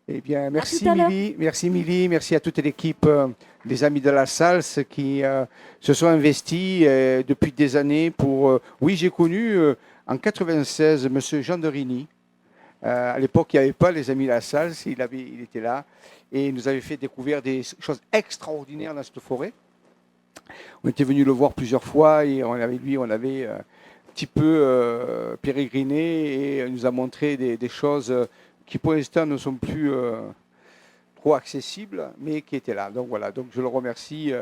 Eh bien, À tout à l'heure. Milly, merci à toute l'équipe des Amis de la Salse qui se sont investis depuis des années pour... oui, j'ai connu en 96 Monsieur Jean de Rigny. À l'époque, il n'y avait pas les Amis de la Salse, il était là et il nous avait fait découvrir des choses extraordinaires dans cette forêt. On était venu le voir plusieurs fois et on avait un petit peu pérégriné et il nous a montré des choses qui pour l'instant ne sont plus trop accessibles, mais qui étaient là. Donc voilà, donc je le remercie.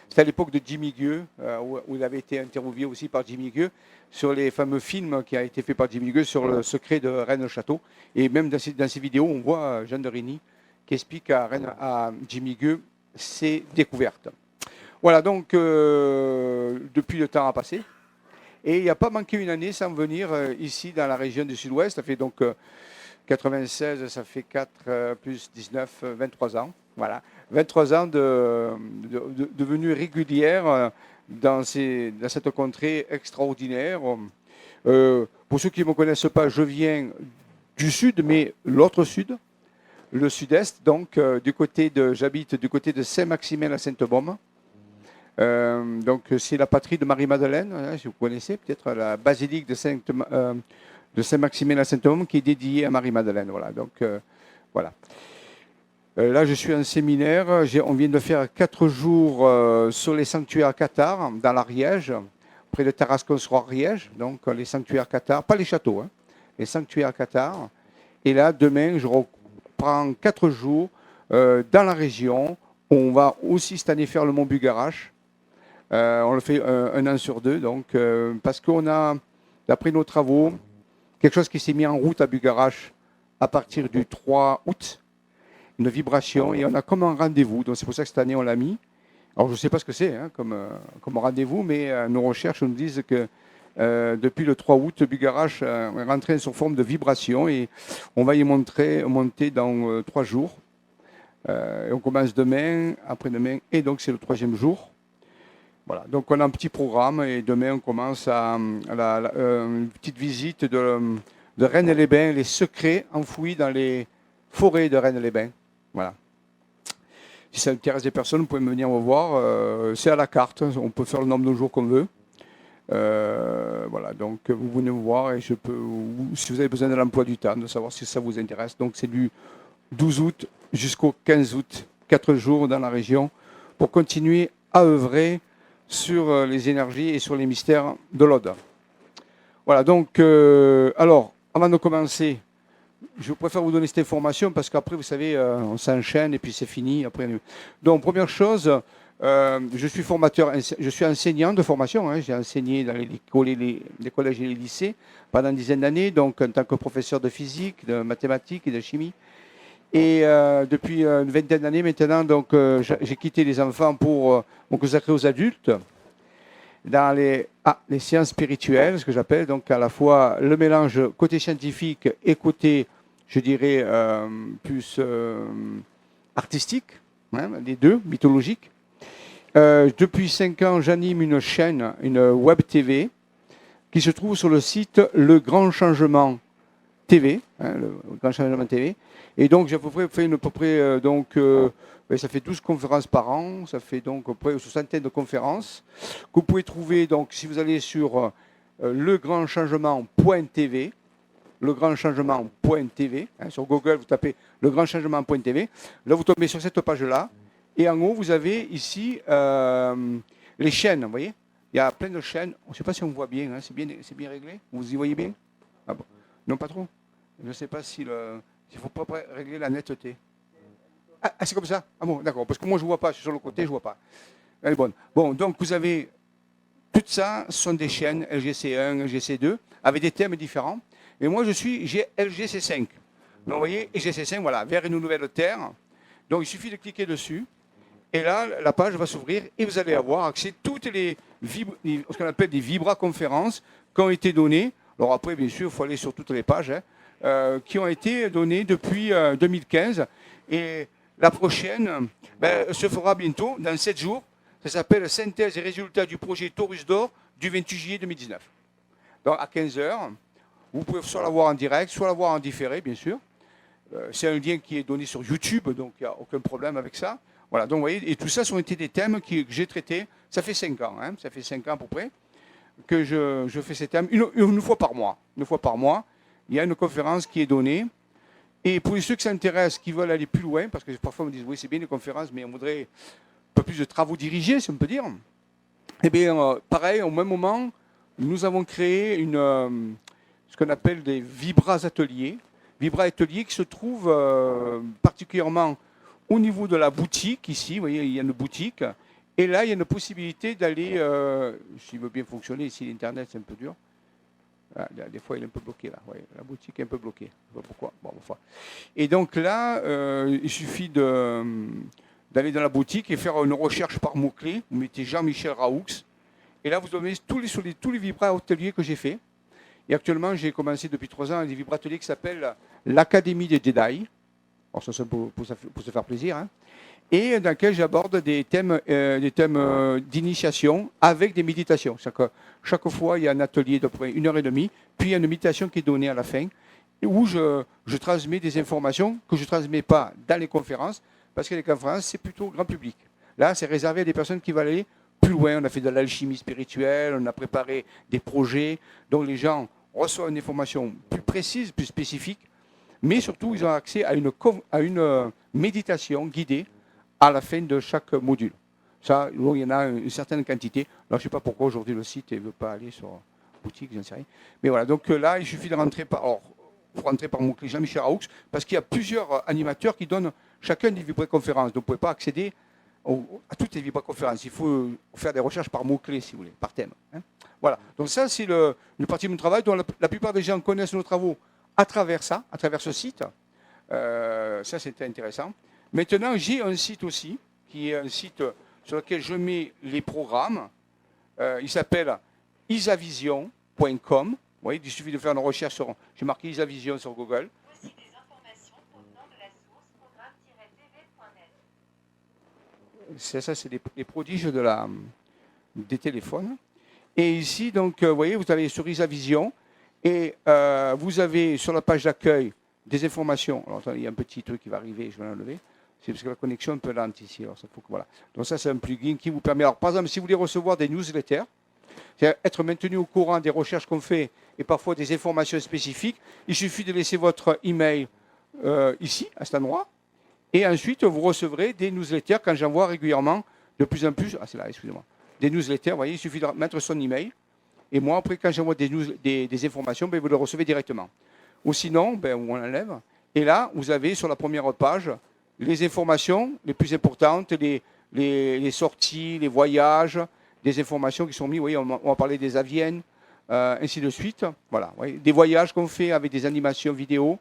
C'était à l'époque de Jimmy Gueux, où il avait été interviewé aussi par Jimmy Gueux sur les fameux films qui a été fait par Jimmy Gueux sur le secret de Rennes-le-Château. Et même dans ces vidéos, on voit Jean de Rigny qui explique à Jimmy Gueux ses découvertes. Voilà, donc depuis le temps a passé. Et il n'y a pas manqué une année sans venir ici dans la région du Sud-Ouest. Ça fait donc 96, ça fait 4 plus 19, 23 ans. Voilà, 23 ans de venue régulière dans cette contrée extraordinaire. Pour ceux qui ne me connaissent pas, je viens du sud, mais l'autre sud, le sud-est, donc j'habite du côté de Saint-Maximin à Sainte-Baume. Donc c'est la patrie de Marie-Madeleine, hein, si vous connaissez peut-être la basilique de Saint-Maximin à Sainte-Baume qui est dédiée à Marie-Madeleine. Voilà, donc voilà. Là, je suis en séminaire. On vient de faire 4 jours sur les sanctuaires cathares dans l'Ariège, près de Tarascon-sur-Ariège. Donc les sanctuaires cathares, pas les châteaux, hein, les sanctuaires cathares. Et là, demain, je reprends 4 jours dans la région. On va aussi cette année faire le Mont Bugarache. On le fait un an sur deux, donc, parce qu'on a, d'après nos travaux, quelque chose qui s'est mis en route à Bugarache à partir du 3 août, une vibration, et on a comme un rendez-vous. Donc c'est pour ça que cette année on l'a mis. Alors je ne sais pas ce que c'est hein, comme rendez-vous, mais nos recherches nous disent que depuis le 3 août, Bugarache est rentré sous forme de vibration et on va y monter dans 3 jours. Et on commence demain, après-demain, et donc c'est le 3e jour. Voilà, donc on a un petit programme et demain on commence une petite visite de Rennes-les-Bains, les secrets enfouis dans les forêts de Rennes-les-Bains. Voilà. Si ça intéresse des personnes, vous pouvez venir me voir. C'est à la carte, on peut faire le nombre de jours qu'on veut. Voilà, donc vous venez me voir et je peux, si vous avez besoin de l'emploi du temps, de savoir si ça vous intéresse. Donc c'est du 12 août jusqu'au 15 août, 4 jours dans la région pour continuer à œuvrer sur les énergies et sur les mystères de l'Aude. Voilà, donc, alors, avant de commencer, je préfère vous donner cette information parce qu'après, vous savez, on s'enchaîne et puis c'est fini. Après. Donc, première chose, je suis formateur, je suis enseignant de formation. Hein, j'ai enseigné dans les collèges et les lycées pendant une dizaine d'années, donc en tant que professeur de physique, de mathématiques et de chimie. Et depuis une vingtaine d'années maintenant, donc, j'ai quitté les enfants pour me consacrer aux adultes dans les sciences spirituelles, ce que j'appelle donc à la fois le mélange côté scientifique et côté, je dirais, plus artistique, hein, les deux, mythologique. Depuis 5 ans, j'anime une chaîne, une web TV, qui se trouve sur le site Le Grand Changement TV, hein, le Grand Changement TV. Et donc, j'ai à peu près ça fait 12 conférences par an, ça fait donc à peu près une soixantaine de conférences que vous pouvez trouver, donc, si vous allez sur legrandchangement.tv, legrandchangement.tv, hein, sur Google, vous tapez legrandchangement.tv, là, vous tombez sur cette page-là, et en haut, vous avez ici les chaînes, vous voyez. Il y a plein de chaînes, je ne sais pas si on voit bien, hein, c'est bien réglé, vous y voyez bien? Ah bon. Non, pas trop. Je ne sais pas si Il faut pas régler la netteté. Ah, c'est comme ça? Ah bon, d'accord. Parce que moi, je ne vois pas. Je suis sur le côté, je ne vois pas. Elle est bonne. Bon, donc vous avez... Tout ça sont des chaînes LGC1, LGC2, avec des thèmes différents. Et moi, j'ai LGC5. Donc, vous voyez, LGC5, voilà, vers une nouvelle terre. Donc, il suffit de cliquer dessus. Et là, la page va s'ouvrir et vous allez avoir accès à toutes ce qu'on appelle des vibra-conférences qui ont été données. Alors après, bien sûr, il faut aller sur toutes les pages, qui ont été données depuis 2015. Et la prochaine se fera bientôt, dans 7 jours. Ça s'appelle Synthèse et résultats du projet Taurus d'Or du 28 juillet 2019. Donc à 15 heures, vous pouvez soit la voir en direct, soit la voir en différé, bien sûr. C'est un lien qui est donné sur YouTube, donc il n'y a aucun problème avec ça. Voilà, donc vous voyez, et tout ça sont été des thèmes que j'ai traités. Ça fait 5 ans, ça fait 5 ans à peu près, que je fais ces thèmes une fois par mois. Une fois par mois, il y a une conférence qui est donnée. Et pour ceux qui s'intéressent, qui veulent aller plus loin, parce que parfois on me dit, oui, c'est bien les conférences, mais on voudrait un peu plus de travaux dirigés, si on peut dire. Eh bien, pareil, au même moment, nous avons créé ce qu'on appelle des Vibras Ateliers. Vibras Ateliers qui se trouvent particulièrement au niveau de la boutique, ici, vous voyez, il y a une boutique. Et là, il y a une possibilité d'aller, s'il veut bien fonctionner, ici l'Internet, c'est un peu dur. Ah, des fois, il est un peu bloqué là. Ouais, la boutique est un peu bloquée. Je ne sais pas pourquoi. Bon, enfin. Et donc là, il suffit d'aller dans la boutique et faire une recherche par mots-clés. Vous mettez Jean-Michel Raoux. Et là, vous donnez tous les vibra ateliers que j'ai fait. Et actuellement, j'ai commencé depuis 3 ans des vibra ateliers qui s'appellent l'Académie des Jedi. Alors, ça, c'est pour se faire plaisir. Hein. Et dans lequel j'aborde des thèmes d'initiation avec des méditations. Chaque fois, il y a un atelier d'à peu près 1h30, puis il y a une méditation qui est donnée à la fin, où je transmets des informations que je ne transmets pas dans les conférences, parce que les conférences, c'est plutôt grand public. Là, c'est réservé à des personnes qui veulent aller plus loin. On a fait de l'alchimie spirituelle, on a préparé des projets, dont les gens reçoivent une information plus précise, plus spécifique, mais surtout, ils ont accès à une méditation guidée à la fin de chaque module. Ça, il y en a une certaine quantité. Alors, je ne sais pas pourquoi aujourd'hui le site ne veut pas aller sur boutique, je ne sais rien. Mais voilà, donc là, il suffit de rentrer par... Alors, il faut rentrer par mot-clé Jean-Michel Raoux, parce qu'il y a plusieurs animateurs qui donnent chacun des vibra-conférences. Donc, vous ne pouvez pas accéder à toutes les vibra-conférences. Il faut faire des recherches par mots-clés, si vous voulez, par thème. Hein. Voilà. Donc ça, c'est une partie de mon travail dont la plupart des gens connaissent nos travaux à travers ça, à travers ce site. Ça, c'était intéressant. Maintenant, j'ai un site aussi, qui est un site sur lequel je mets les programmes. Il s'appelle isavision.com. Vous voyez, il suffit de faire une recherche sur... J'ai marqué Isavision sur Google. Voici des informations provenant de la source programme-tv.net. Ça, c'est les prodiges des téléphones. Et ici, donc, vous voyez, vous avez sur Isavision, et vous avez sur la page d'accueil des informations. Alors, attendez, il y a un petit truc qui va arriver, je vais l'enlever. C'est parce que la connexion est un peu lente ici. Alors, ça faut que, voilà. Donc ça, c'est un plugin qui vous permet... Alors, par exemple, si vous voulez recevoir des newsletters, c'est-à-dire être maintenu au courant des recherches qu'on fait et parfois des informations spécifiques, il suffit de laisser votre email ici, à cet endroit, et ensuite, vous recevrez des newsletters quand j'envoie régulièrement, de plus en plus... Ah, c'est là, excusez-moi. Des newsletters, vous voyez, il suffit de mettre son email. Et moi, après, quand j'envoie des informations, vous le recevez directement. Ou sinon, on enlève. Et là, vous avez sur la première page les informations les plus importantes, les sorties, les voyages, des informations qui sont mises. Vous voyez, on va parler des aviennes, ainsi de suite. Voilà, vous voyez, des voyages qu'on fait avec des animations vidéo,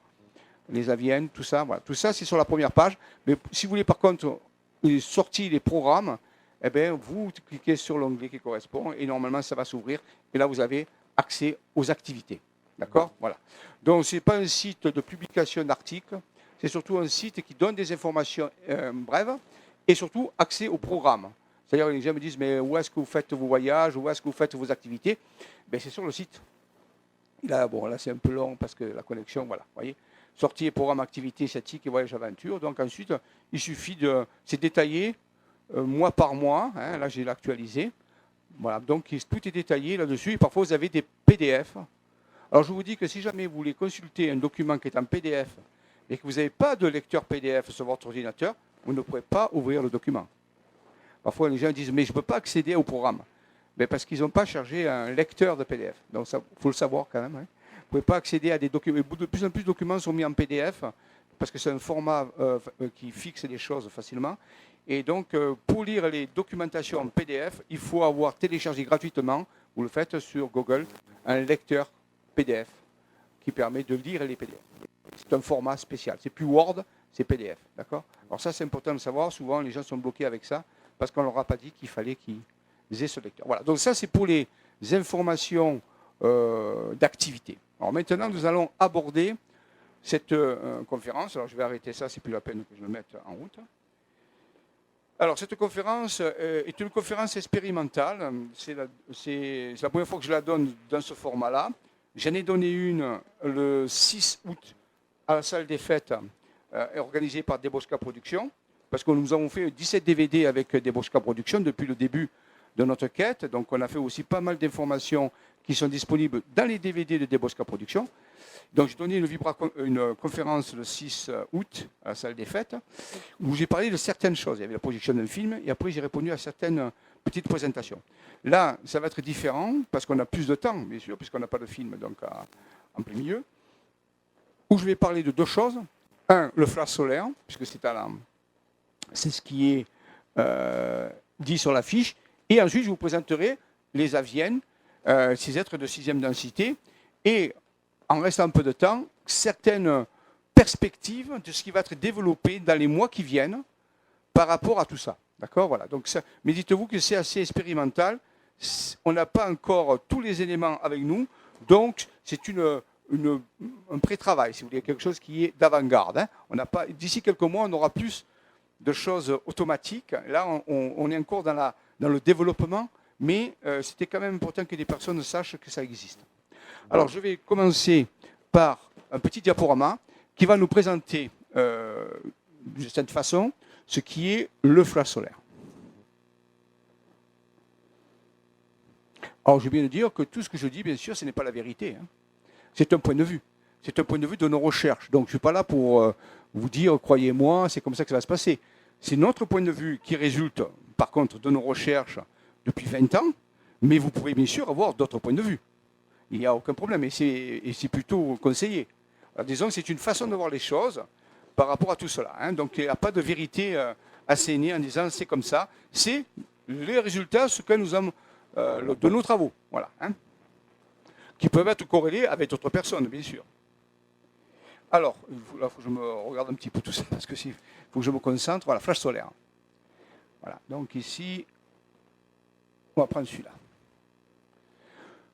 les aviennes, tout ça. Voilà. Tout ça, c'est sur la première page. Mais si vous voulez, par contre, les sorties, les programmes, eh bien, vous cliquez sur l'onglet qui correspond et normalement, ça va s'ouvrir. Et là, vous avez accès aux activités. D'accord ? Voilà. Donc, ce n'est pas un site de publication d'articles, c'est surtout un site qui donne des informations brèves et surtout accès au programme. C'est-à-dire que les gens me disent, mais où est-ce que vous faites vos voyages, où est-ce que vous faites vos activités ? Ben, c'est sur le site. Là, là c'est un peu long parce que la connexion, voilà, vous voyez. Sortie et programme activités statiques et voyage aventure. Donc ensuite, il suffit de... C'est détaillé mois par mois. Hein, là, j'ai l'actualisé. Voilà, donc tout est détaillé là-dessus. Et parfois, vous avez des PDF. Alors, je vous dis que si jamais vous voulez consulter un document qui est en PDF et que vous n'avez pas de lecteur PDF sur votre ordinateur, vous ne pourrez pas ouvrir le document. Parfois, les gens disent, mais je ne peux pas accéder au programme. Mais parce qu'ils n'ont pas chargé un lecteur de PDF. Donc, il faut le savoir quand même. Hein. Vous ne pouvez pas accéder à des documents. De plus en plus de documents sont mis en PDF, parce que c'est un format qui fixe les choses facilement. Et donc, pour lire les documentations en PDF, il faut avoir téléchargé gratuitement, vous le faites sur Google, un lecteur PDF qui permet de lire les PDF. C'est un format spécial. C'est plus Word, c'est PDF. D'accord? Alors ça, c'est important de savoir. Souvent, les gens sont bloqués avec ça parce qu'on ne leur a pas dit qu'il fallait qu'ils aient ce lecteur. Voilà. Donc ça, c'est pour les informations d'activité. Alors maintenant, nous allons aborder cette conférence. Alors je vais arrêter ça, c'est plus la peine que je le mette en route. Alors cette conférence est une conférence expérimentale. C'est la première fois que je la donne dans ce format-là. J'en ai donné une le 6 août à la salle des fêtes organisée par Deboska Productions, parce que nous avons fait 17 DVD avec Deboska Productions depuis le début de notre quête. Donc on a fait aussi pas mal d'informations qui sont disponibles dans les DVD de Deboska Productions. Donc j'ai donné une conférence le 6 août à la salle des fêtes où j'ai parlé de certaines choses. Il y avait la projection d'un film et après j'ai répondu à certaines petites présentations. Là, ça va être différent parce qu'on a plus de temps, bien sûr, puisqu'on n'a pas de film donc en plein milieu, où je vais parler de deux choses. Un, le flash solaire, puisque c'est ce qui est dit sur la fiche. Et ensuite, je vous présenterai les aviennes, ces êtres de 6e densité, et en restant un peu de temps, certaines perspectives de ce qui va être développé dans les mois qui viennent par rapport à tout ça. D'accord? Voilà. Donc mais dites-vous que c'est assez expérimental. On n'a pas encore tous les éléments avec nous. Donc, c'est un pré-travail, si vous voulez, quelque chose qui est d'avant-garde. Hein. D'ici quelques mois, on aura plus de choses automatiques. Là, on est encore dans le développement, mais c'était quand même important que les personnes sachent que ça existe. Alors, je vais commencer par un petit diaporama qui va nous présenter de cette façon ce qui est le flash solaire. Alors, je viens de dire que tout ce que je dis, bien sûr, ce n'est pas la vérité. Hein. C'est un point de vue. C'est un point de vue de nos recherches. Donc, je ne suis pas là pour vous dire, croyez-moi, c'est comme ça que ça va se passer. C'est notre point de vue qui résulte, par contre, de nos recherches depuis 20 ans, mais vous pourrez bien sûr avoir d'autres points de vue. Il n'y a aucun problème, et c'est plutôt conseillé. Alors, disons que c'est une façon de voir les choses par rapport à tout cela. Hein. Donc, il n'y a pas de vérité assénée en disant c'est comme ça. C'est les résultats, ce que nous avons de nos travaux. Voilà. Hein. Qui peuvent être corrélés avec d'autres personnes, bien sûr. Alors, il faut que je me regarde un petit peu tout ça, parce que il faut que je me concentre. Voilà, flash solaire. Voilà, donc ici, on va prendre celui-là.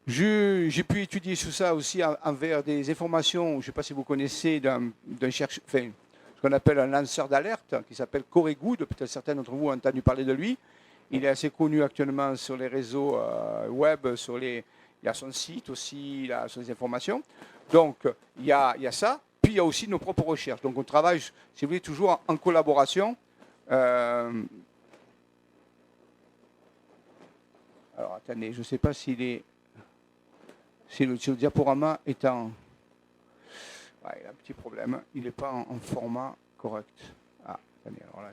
J'ai pu étudier tout ça aussi envers des informations, je ne sais pas si vous connaissez, d'un chercheur, enfin, ce qu'on appelle un lanceur d'alerte, qui s'appelle Corey Goode, peut-être certains d'entre vous ont entendu parler de lui. Il est assez connu actuellement sur les réseaux web, il y a son site aussi, il a ses informations. Donc, il y a ça, puis il y a aussi nos propres recherches. Donc, on travaille, si vous voulez, toujours en collaboration. Alors, attendez, je ne sais pas si le diaporama est en... Ouais, il a un petit problème. Il n'est pas en format correct. Ah, attendez, alors là,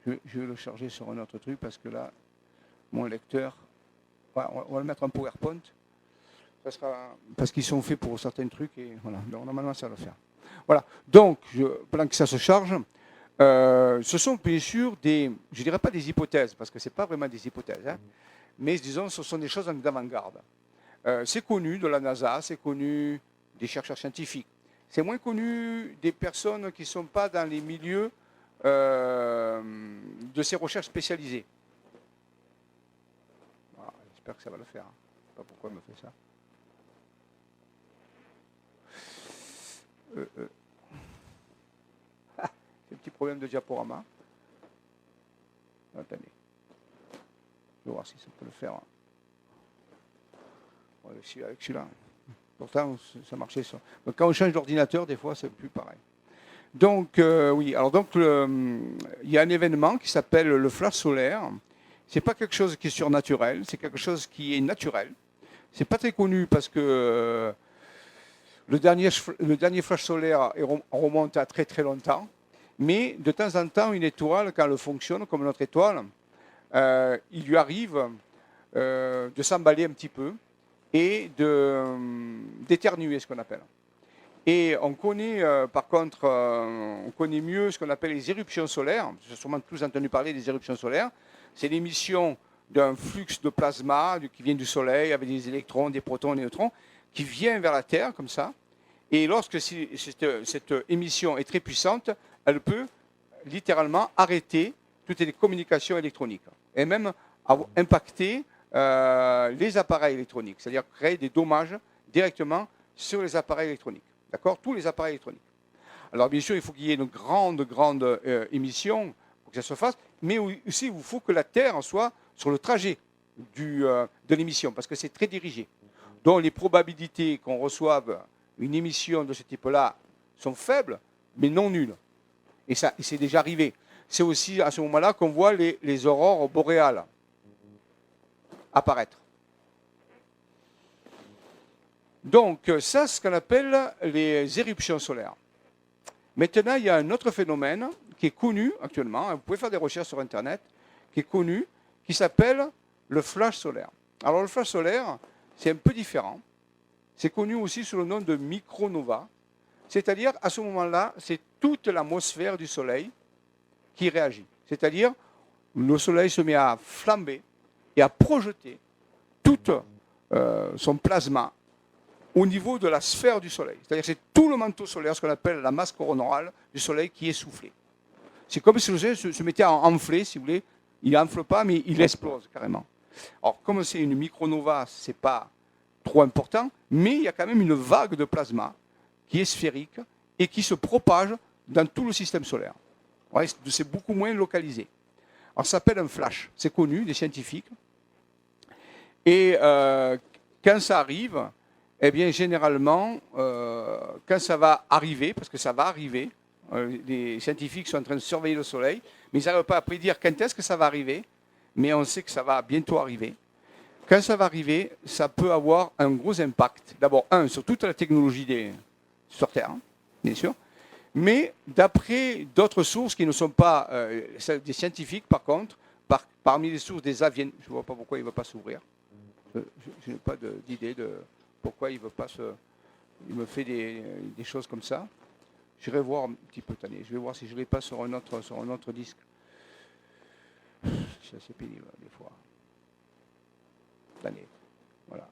je vais le charger sur un autre truc parce que là, mon lecteur... Ouais, on va le mettre en PowerPoint. Ça sera... Parce qu'ils sont faits pour certains trucs et voilà. Donc, normalement, ça va le faire. Voilà. Donc, pendant que ça se charge, ce sont bien sûr je ne dirais pas des hypothèses, parce que ce n'est pas vraiment des hypothèses, hein, mais disons, ce sont des choses d'avant-garde. C'est connu de la NASA, c'est connu des chercheurs scientifiques. C'est moins connu des personnes qui ne sont pas dans les milieux de ces recherches spécialisées. Voilà, j'espère que ça va le faire. Je ne sais pas pourquoi il me fait ça. C'est un petit problème de diaporama. Attendez. Je vais voir si ça peut le faire. On va essayer avec celui-là. Pourtant, ça marchait ça. Donc, quand on change d'ordinateur, des fois, c'est plus pareil. Donc, oui. Alors, donc, il y a un événement qui s'appelle le flash solaire. C'est pas quelque chose qui est surnaturel. C'est quelque chose qui est naturel. C'est pas très connu parce que le dernier flash solaire remonte à très très longtemps. Mais de temps en temps, une étoile, quand elle fonctionne comme notre étoile, il lui arrive de s'emballer un petit peu et d'éternuer, ce qu'on appelle. Et on connaît, par contre, on connaît mieux ce qu'on appelle les éruptions solaires. Vous avez sûrement tous entendu parler des éruptions solaires. C'est l'émission d'un flux de plasma qui vient du Soleil avec des électrons, des protons, des neutrons, qui vient vers la Terre, comme ça. Et lorsque cette émission est très puissante, elle peut littéralement arrêter toutes les communications électroniques et même impacter les appareils électroniques, c'est-à-dire créer des dommages directement sur les appareils électroniques. D'accord? Tous les appareils électroniques. Alors, bien sûr, il faut qu'il y ait une grande émission pour que ça se fasse, mais aussi, il faut que la Terre soit sur le trajet de l'émission, parce que c'est très dirigé. Donc, les probabilités qu'on reçoive une émission de ce type-là sont faibles, mais non nulles. Et c'est déjà arrivé. C'est aussi à ce moment-là qu'on voit les aurores boréales apparaître. Donc, ça, c'est ce qu'on appelle les éruptions solaires. Maintenant, il y a un autre phénomène qui est connu actuellement, vous pouvez faire des recherches sur Internet, qui est connu, qui s'appelle le flash solaire. Alors, le flash solaire, c'est un peu différent. C'est connu aussi sous le nom de micronova. C'est-à-dire, à ce moment-là, c'est toute l'atmosphère du Soleil qui réagit. C'est-à-dire, le Soleil se met à flamber et à projeter tout son plasma au niveau de la sphère du Soleil. C'est-à-dire que c'est tout le manteau solaire, ce qu'on appelle la masse coronale du Soleil, qui est soufflé. C'est comme si le Soleil se mettait à enfler, si vous voulez. Il n'enfle pas, mais il explose carrément. Alors, comme c'est une micronova, ce n'est pas trop important, mais il y a quand même une vague de plasma qui est sphérique et qui se propage dans tout le système solaire. Ouais, c'est beaucoup moins localisé. Alors, ça s'appelle un flash. C'est connu des scientifiques. Et quand ça arrive, eh bien, généralement, quand ça va arriver, parce que ça va arriver, les scientifiques sont en train de surveiller le Soleil, mais ils n'arrivent pas à prédire quand est-ce que ça va arriver, mais on sait que ça va bientôt arriver. Quand ça va arriver, ça peut avoir un gros impact. D'abord, sur toute la technologie sur Terre, hein, bien sûr, mais d'après d'autres sources qui ne sont pas celles des scientifiques, par contre, parmi les sources des aviennes, je ne vois pas pourquoi il ne va pas s'ouvrir. Je n'ai pas d'idée de pourquoi il veut pas il me fait des choses comme ça. J'irai voir un petit peu, attendez, je vais voir si je ne l'ai pas sur un autre disque. C'est assez pénible, des fois. Attendez, voilà.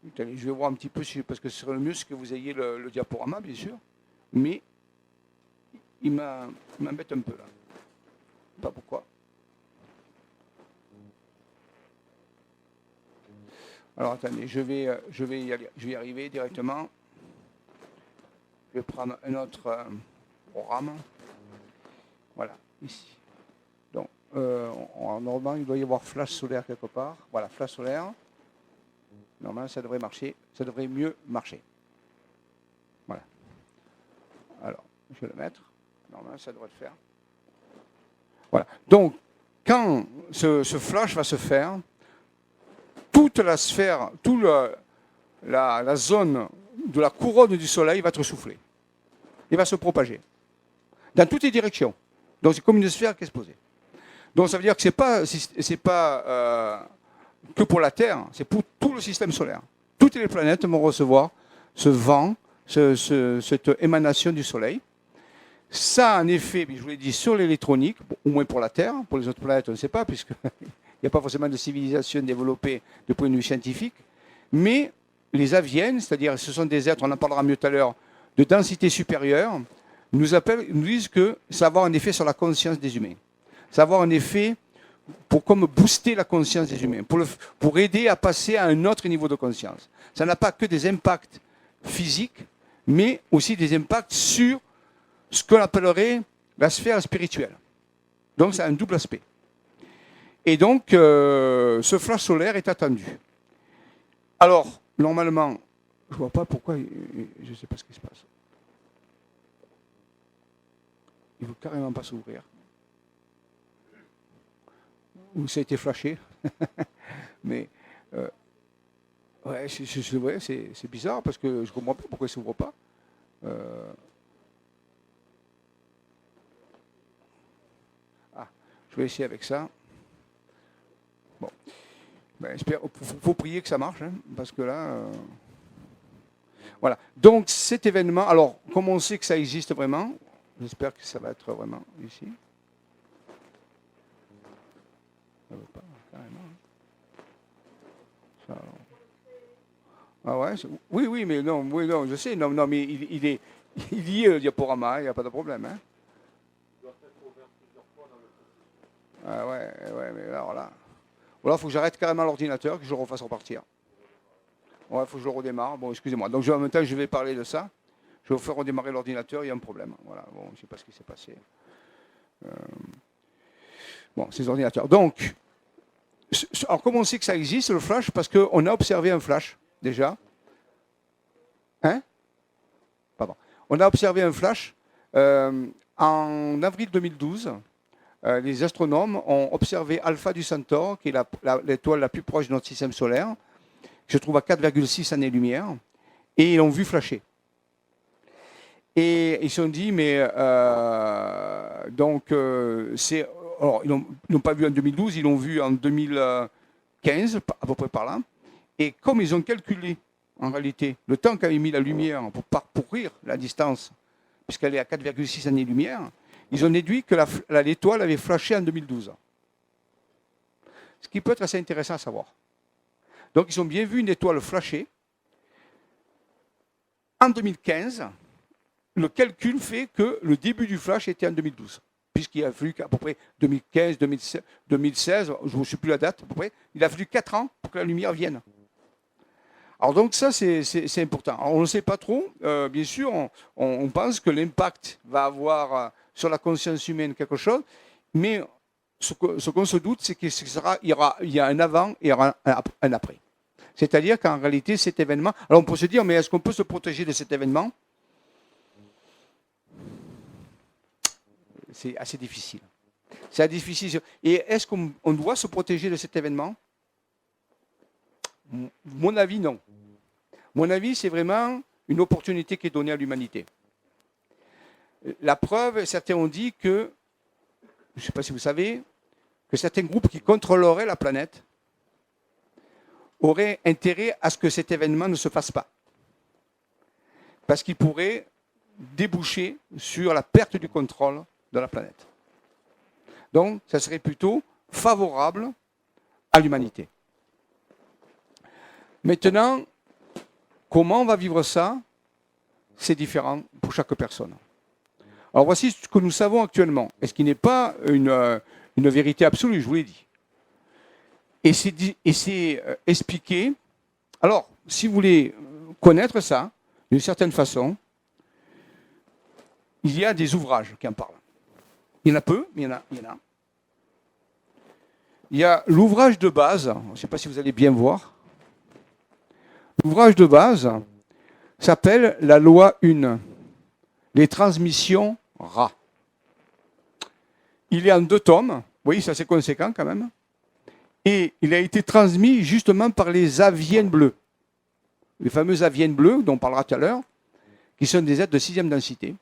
Attendez, je vais voir un petit peu, parce que ce serait le mieux, c'est que vous ayez le diaporama, bien sûr, mais il m'embête un peu, là. Pas pourquoi. Alors attendez, je vais y arriver directement. Je vais prendre un autre programme. Voilà, ici. Donc, normalement, il doit y avoir flash solaire quelque part. Voilà, flash solaire. Normalement, ça devrait marcher. Ça devrait mieux marcher. Voilà. Alors, je vais le mettre. Normalement, ça devrait le faire. Voilà. Donc, quand ce flash va se faire, toute la sphère, toute la zone de la couronne du Soleil va être soufflée. Il va se propager dans toutes les directions. Donc c'est comme une sphère qui est explosée. Donc ça veut dire que c'est pas que pour la Terre, c'est pour tout le système solaire. Toutes les planètes vont recevoir ce vent, cette émanation du Soleil. Ça a un effet, je vous l'ai dit, sur l'électronique, au moins pour la Terre. Pour les autres planètes, on ne sait pas, puisque il n'y a pas forcément de civilisation développée de point de vue scientifique, mais les aviennes, c'est-à-dire ce sont des êtres, on en parlera mieux tout à l'heure, de densité supérieure, nous disent que ça va avoir un effet sur la conscience des humains. Ça va avoir un effet pour comme booster la conscience des humains, pour aider à passer à un autre niveau de conscience. Ça n'a pas que des impacts physiques, mais aussi des impacts sur ce qu'on appellerait la sphère spirituelle. Donc ça a un double aspect. Et donc, ce flash solaire est attendu. Alors, normalement, je ne vois pas pourquoi, je ne sais pas ce qui se passe. Il ne veut carrément pas s'ouvrir. Ou ça a été flashé. Mais, ouais, c'est bizarre parce que je ne comprends pas pourquoi il ne s'ouvre pas. Je vais essayer avec ça. Bon. Ben, il faut prier que ça marche, hein, parce que là... Voilà. Donc cet événement, alors comme on sait que ça existe vraiment, j'espère que ça va être vraiment ici. Ça veut pas, carrément. Ça, ah ouais, oui, oui, mais non, oui, non, je sais, non, non, mais il y est le diaporama, il n'y a pas de problème. Hein. Ah ouais, ouais, mais alors là, voilà, il faut que j'arrête carrément l'ordinateur, que je le refasse repartir. Ouais, il faut que je le redémarre. Bon, excusez-moi. Donc en même temps, je vais parler de ça. Je vais vous faire redémarrer l'ordinateur, il y a un problème. Voilà, bon, je ne sais pas ce qui s'est passé. Bon, ces ordinateurs. Donc, alors comment on sait que ça existe, le flash? Parce qu'on a observé un flash, déjà. Hein? Pardon. On a observé un flash en avril 2012. Les astronomes ont observé Alpha du Centaure, qui est l'étoile la plus proche de notre système solaire, qui se trouve à 4,6 années-lumière, et ils l'ont vu flasher. Et ils se sont dit, mais donc, c'est. Alors, ils n'ont pas vu en 2012, ils l'ont vu en 2015, à peu près par là. Et comme ils ont calculé, en réalité, le temps qu'avait mis la lumière pour parcourir la distance, puisqu'elle est à 4,6 années-lumière, ils ont déduit que l'étoile avait flashé en 2012. Ce qui peut être assez intéressant à savoir. Donc, ils ont bien vu une étoile flasher. En 2015, le calcul fait que le début du flash était en 2012. Puisqu'il a fallu qu'à peu près 2015, 2016, je ne sais plus la date, à peu près, il a fallu 4 ans pour que la lumière vienne. Alors donc ça, c'est important. Alors, on ne sait pas trop. Bien sûr, on pense que l'impact va avoir sur la conscience humaine quelque chose, mais ce qu'on se doute, c'est qu'il y a un avant et un après. C'est-à-dire qu'en réalité, cet événement... Alors on peut se dire, mais est-ce qu'on peut se protéger de cet événement? C'est assez difficile. C'est difficile. Et est-ce qu'on doit se protéger de cet événement? Mon avis, non. Mon avis, c'est vraiment une opportunité qui est donnée à l'humanité. La preuve, certains ont dit que, je ne sais pas si vous savez, que certains groupes qui contrôleraient la planète auraient intérêt à ce que cet événement ne se fasse pas. Parce qu'il pourrait déboucher sur la perte du contrôle de la planète. Donc, ça serait plutôt favorable à l'humanité. Maintenant, comment on va vivre ça? C'est différent pour chaque personne. Alors voici ce que nous savons actuellement, et ce qui n'est pas une vérité absolue, je vous l'ai dit. Et c'est expliqué. Alors, si vous voulez connaître ça, d'une certaine façon, il y a des ouvrages qui en parlent. Il y en a peu, mais il y en a. Il y a l'ouvrage de base, je ne sais pas si vous allez bien voir. L'ouvrage de base s'appelle la loi 1, les transmissions Ra. Il est en 2 tomes, vous voyez, c'est assez conséquent quand même. Et il a été transmis justement par les aviennes bleues. Les fameux aviennes bleues, dont on parlera tout à l'heure, qui sont des êtres de 6e densité.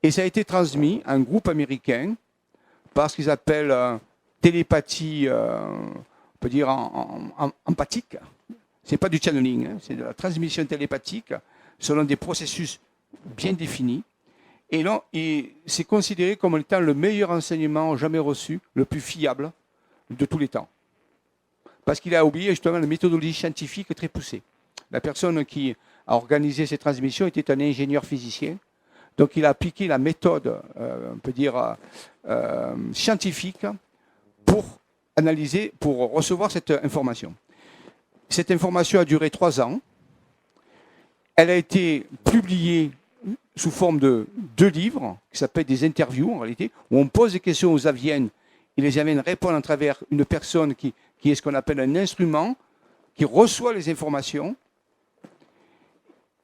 Et ça a été transmis à un groupe américain par ce qu'ils appellent télépathie, on peut dire empathique. Ce n'est pas du channeling, hein, c'est de la transmission télépathique selon des processus bien définis. Et là, c'est considéré comme étant le meilleur enseignement jamais reçu, le plus fiable de tous les temps. Parce qu'il a oublié justement la méthodologie scientifique très poussée. La personne qui a organisé ces transmissions était un ingénieur physicien. Donc il a appliqué la méthode, on peut dire, scientifique pour analyser, pour recevoir cette information. Cette information a duré 3 ans. Elle a été publiée sous forme de 2 livres, qui s'appellent des interviews en réalité, où on pose des questions aux aviennes, et les aviennes répondent à travers une personne qui est ce qu'on appelle un instrument, qui reçoit les informations,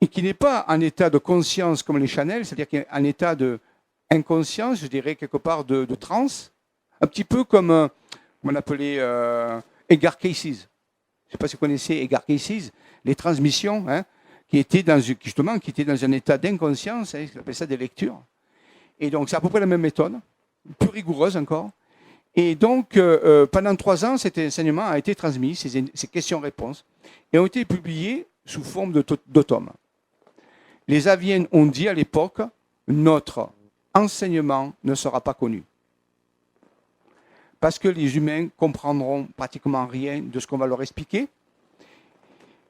et qui n'est pas en état de conscience comme les channels, c'est-à-dire qu'il est en état d'inconscience, je dirais quelque part de transe, un petit peu comme on appelait Edgar Cayce. Je ne sais pas si vous connaissez Edgar Cayce, les transmissions, hein, qui étaient dans un état d'inconscience, hein, on appelle ça des lectures. Et donc c'est à peu près la même méthode, plus rigoureuse encore. Et donc pendant 3 ans, cet enseignement a été transmis, ces questions-réponses, et ont été publiées sous forme de tomes. les Aviens ont dit à l'époque, notre enseignement ne sera pas connu. Parce que les humains comprendront pratiquement rien de ce qu'on va leur expliquer.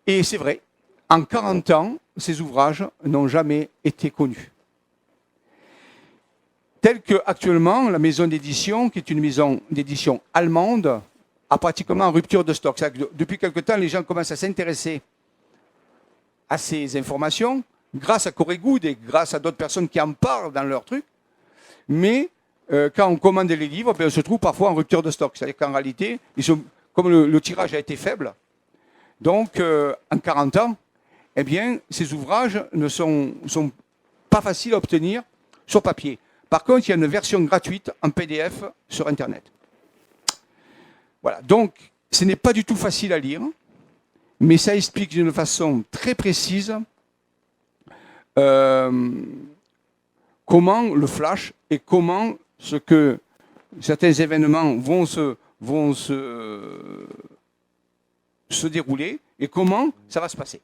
Et c'est vrai, en 40 ans, ces ouvrages n'ont jamais été connus. Tel qu'actuellement, la maison d'édition, qui est une maison d'édition allemande, a pratiquement en rupture de stock. Depuis quelque temps, les gens commencent à s'intéresser à ces informations, grâce à Corey Goode et grâce à d'autres personnes qui en parlent dans leur truc. Mais quand on commande les livres, on se trouve parfois en rupture de stock. C'est-à-dire qu'en réalité, comme le tirage a été faible, donc en 40 ans, eh bien, ces ouvrages ne sont pas faciles à obtenir sur papier. Par contre, il y a une version gratuite en PDF sur Internet. Voilà, donc ce n'est pas du tout facile à lire, mais ça explique d'une façon très précise comment le flash et comment ce que certains événements vont se dérouler et comment ça va se passer.